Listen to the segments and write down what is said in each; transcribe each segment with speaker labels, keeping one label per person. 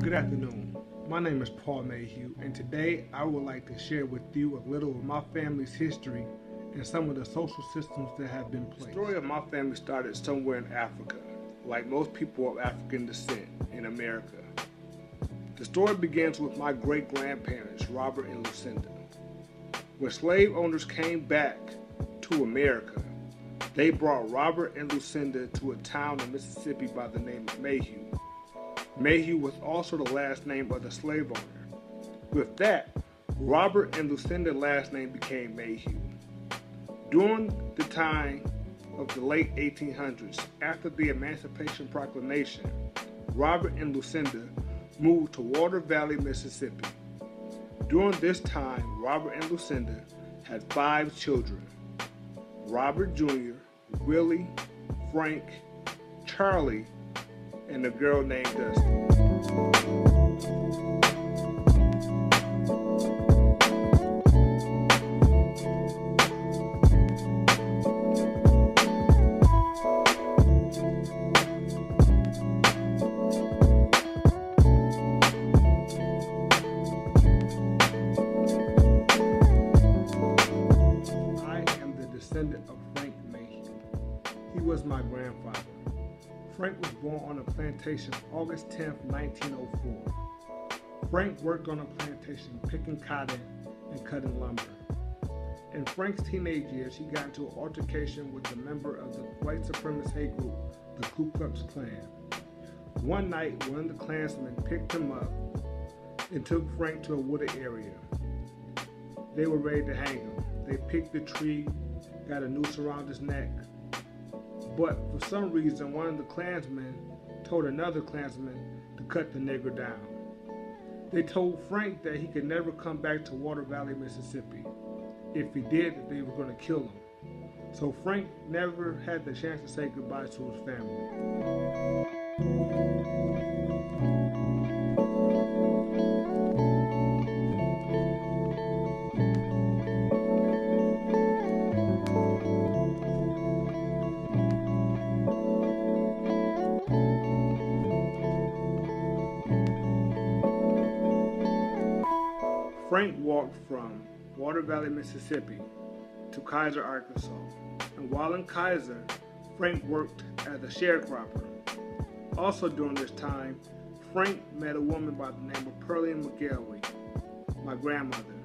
Speaker 1: Good afternoon. My name is Paul Mayhue, and today I would like to share with you a little of my family's history and some of the social systems that have been placed. The story of my family started somewhere in Africa, like most people of African descent in America. The story begins with my great-grandparents, Robert and Lucinda. When slave owners came back to America, they brought Robert and Lucinda to a town in Mississippi by the name of Mayhue. Mayhue was also the last name of the slave owner. With that, Robert and Lucinda's last name became Mayhue. During the time of the late 1800s, after the Emancipation Proclamation, Robert and Lucinda moved to Water Valley, Mississippi. During this time, Robert and Lucinda had 5 children: Robert Jr., Willie, Frank, Charlie, and a girl named Dusty. I am the descendant of Frank Mayhue. He was my grandfather. Frank was born on a plantation August 10, 1904. Frank worked on a plantation picking cotton and cutting lumber. In Frank's teenage years, he got into an altercation with a member of the white supremacist hate group, the Ku Klux Klan. One night, one of the Klansmen picked him up and took Frank to a wooded area. They were ready to hang him. They picked the tree, got a noose around his neck. But for some reason, one of the Klansmen told another Klansman to cut the nigger down. They told Frank that he could never come back to Water Valley, Mississippi. If he did, they were going to kill him. So Frank never had the chance to say goodbye to his family. Frank walked from Water Valley, Mississippi to Kaiser, Arkansas. And while in Kaiser, Frank worked as a sharecropper. Also during this time, Frank met a woman by the name of Pearline McGilvery, my grandmother.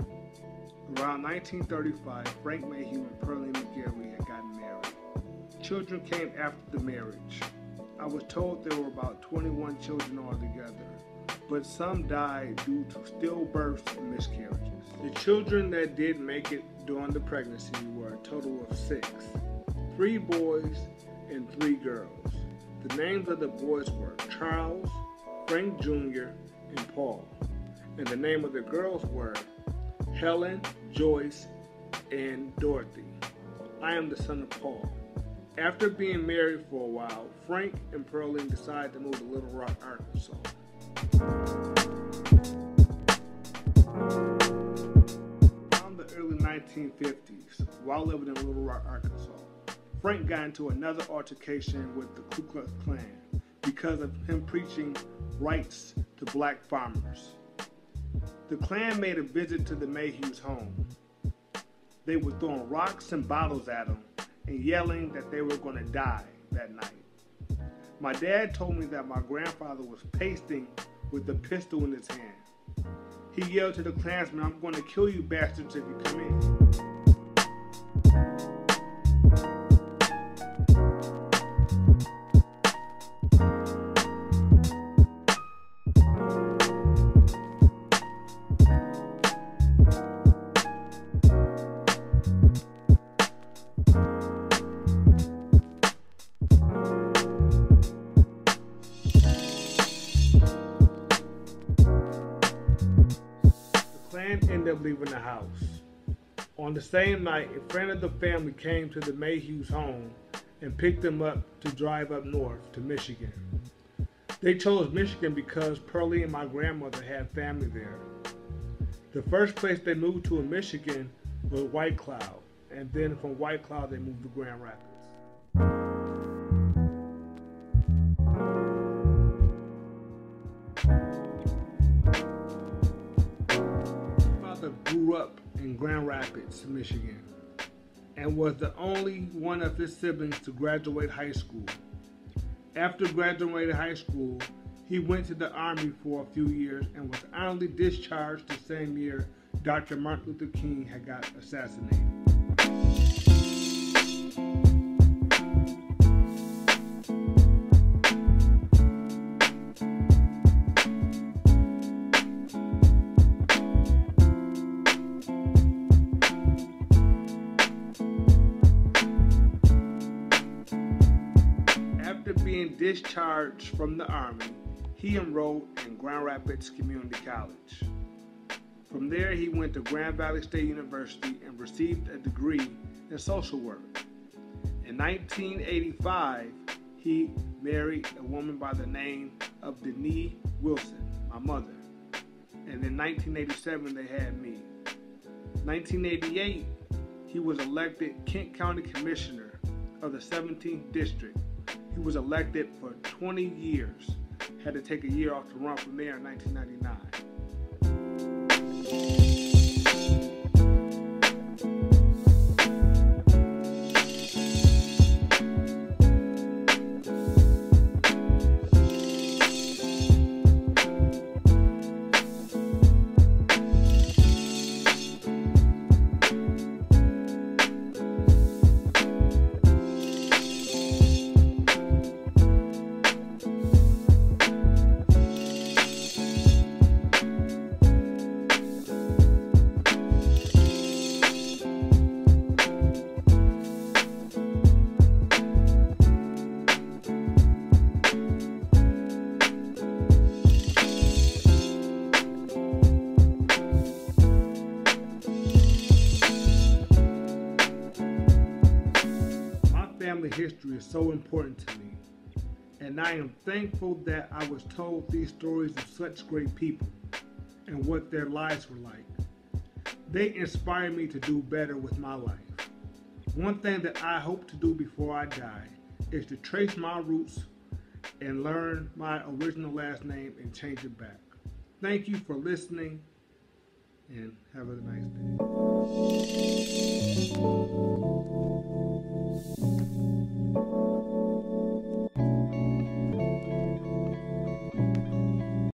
Speaker 1: Around 1935, Frank Mayhue and Pearline McGilvery had gotten married. Children came after the marriage. I was told there were about 21 children altogether, but some died due to stillbirths and miscarriages. The children that did make it during the pregnancy were a total of 6, 3 boys and 3 girls. The names of the boys were Charles, Frank Jr., and Paul. And the name of the girls were Helen, Joyce, and Dorothy. I am the son of Paul. After being married for a while, Frank and Pearline decided to move to Little Rock, Arkansas. Around the early 1950s, while living in Little Rock, Arkansas, Frank got into another altercation with the Ku Klux Klan because of him preaching rights to black farmers. The Klan made a visit to the Mayhue's home. They were throwing rocks and bottles at him and yelling that they were going to die that night. My dad told me that my grandfather was pacing with a pistol in his hand. He yelled to the Klansmen, "I'm going to kill you bastards if you come in." Ended up leaving the house. On the same night, a friend of the family came to the Mayhue's home and picked them up to drive up north to Michigan. They chose Michigan because Pearlie and my grandmother had family there. The first place they moved to in Michigan was White Cloud, and then from White Cloud they moved to Grand Rapids. grew up in Grand Rapids, Michigan, and was the only one of his siblings to graduate high school. After graduating high school, he went to the Army for a few years and was honorably discharged the same year Dr. Martin Luther King had got assassinated. After being discharged from the Army, he enrolled in Grand Rapids Community College. From there, he went to Grand Valley State University and received a degree in social work. In 1985, he married a woman by the name of Denise Wilson, my mother. And in 1987, they had me. 1988, he was elected Kent County Commissioner of the 17th District. He was elected for 20 years. Had to take a year off to run for mayor in 1999. Family history is so important to me, and I am thankful that I was told these stories of such great people and what their lives were like. They inspire me to do better with my life. One thing that I hope to do before I die is to trace my roots and learn my original last name and change it back. Thank you for listening, and have a nice day.